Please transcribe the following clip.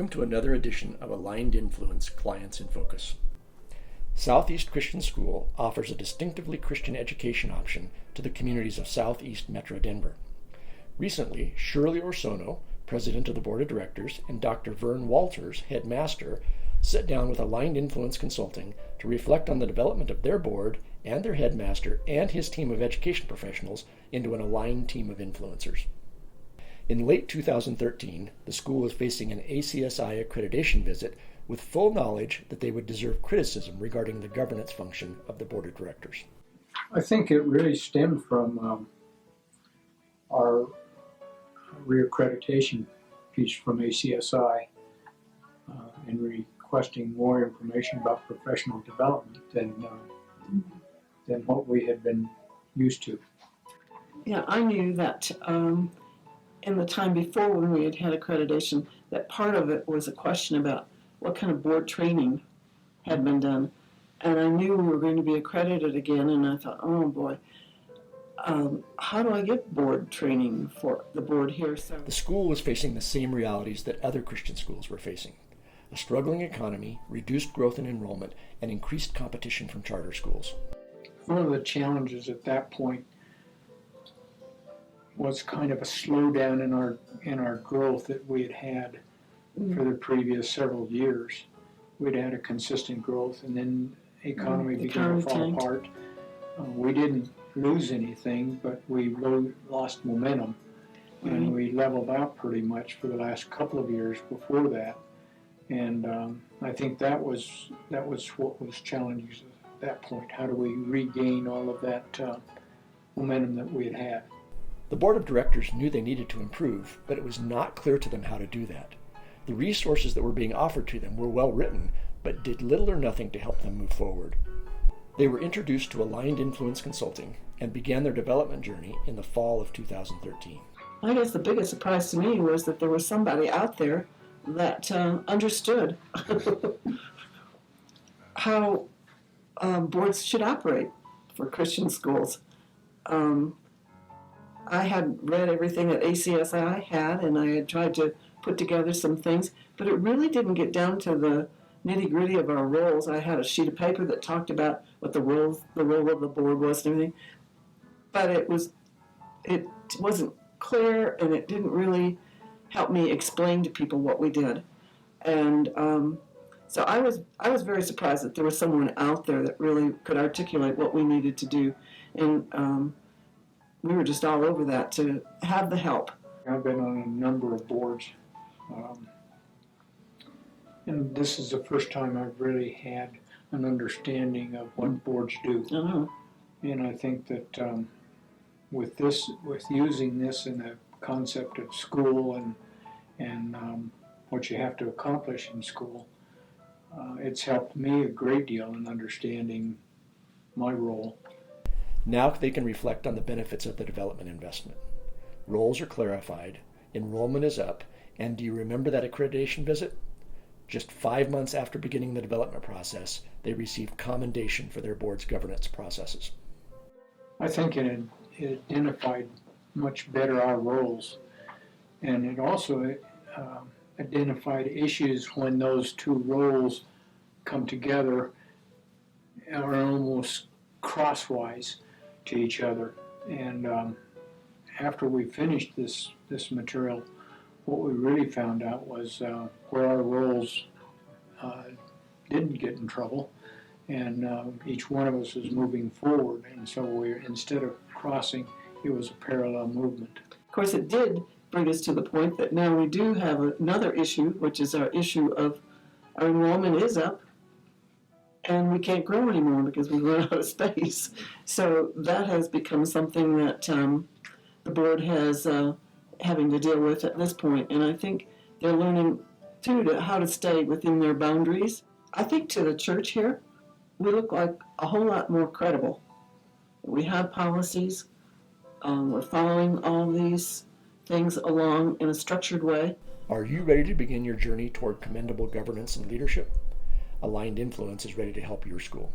Welcome to another edition of Aligned Influence Clients in Focus. Southeast Christian School offers a distinctively Christian education option to the communities of Southeast Metro Denver. Recently, Shirley Orsono, president of the board of directors, and Dr. Vern Walters, headmaster, sat down with Aligned Influence Consulting to reflect on the development of their board and their headmaster and his team of education professionals into an aligned team of influencers. In late 2013, the school was facing an ACSI accreditation visit with full knowledge that they would deserve criticism regarding the governance function of the board of directors. I think it really stemmed from our reaccreditation piece from ACSI and requesting more information about professional development than what we had been used to. Yeah, I knew that in the time before when we had accreditation, that part of it was a question about what kind of board training had been done. And I knew we were going to be accredited again, and I thought, oh boy, how do I get board training for the board here? So the school was facing the same realities that other Christian schools were facing: a struggling economy, reduced growth in enrollment, and increased competition from charter schools. One of the challenges at that point was kind of a slowdown in our growth that we had for the previous several years. We'd had a consistent growth, and then the economy began to fall apart. We didn't lose anything, but we lost momentum, and we leveled out pretty much for the last couple of years before that. And I think that was what was challenging at that point. How do we regain all of that momentum that we had had? The board of directors knew they needed to improve, but it was not clear to them how to do that. The resources that were being offered to them were well written, but did little or nothing to help them move forward. They were introduced to Aligned Influence Consulting and began their development journey in the fall of 2013. I guess the biggest surprise to me was that there was somebody out there that understood how boards should operate for Christian schools. I had read everything that ACSI had, and I had tried to put together some things, but it really didn't get down to the nitty-gritty of our roles. I had a sheet of paper that talked about what the role of the board was and everything, but it wasn't clear, and it didn't really help me explain to people what we did. And so I was very surprised that there was someone out there that really could articulate what we needed to do, and we were just all over that to have the help. I've been on a number of boards, and this is the first time I've really had an understanding of what boards do. Uh-huh. And I think that with using this in the concept of school and what you have to accomplish in school, it's helped me a great deal in understanding my role. Now they can reflect on the benefits of the development investment. Roles are clarified, enrollment is up, and do you remember that accreditation visit? Just 5 months after beginning the development process, they received commendation for their board's governance processes. I think it identified much better our roles, and it also identified issues when those two roles come together are almost crosswise to each other. And after we finished this material, what we really found out was where our roles didn't get in trouble, and each one of us was moving forward, and so instead of crossing, it was a parallel movement. Of course, it did bring us to the point that now we do have another issue, which is our issue of our enrollment is up, and we can't grow anymore because we run out of space. So that has become something that the board has having to deal with at this point. And I think they're learning, too, how to stay within their boundaries. I think to the church here, we look like a whole lot more credible. We have policies. We're following all these things along in a structured way. Are you ready to begin your journey toward commendable governance and leadership? Aligned Influence is ready to help your school.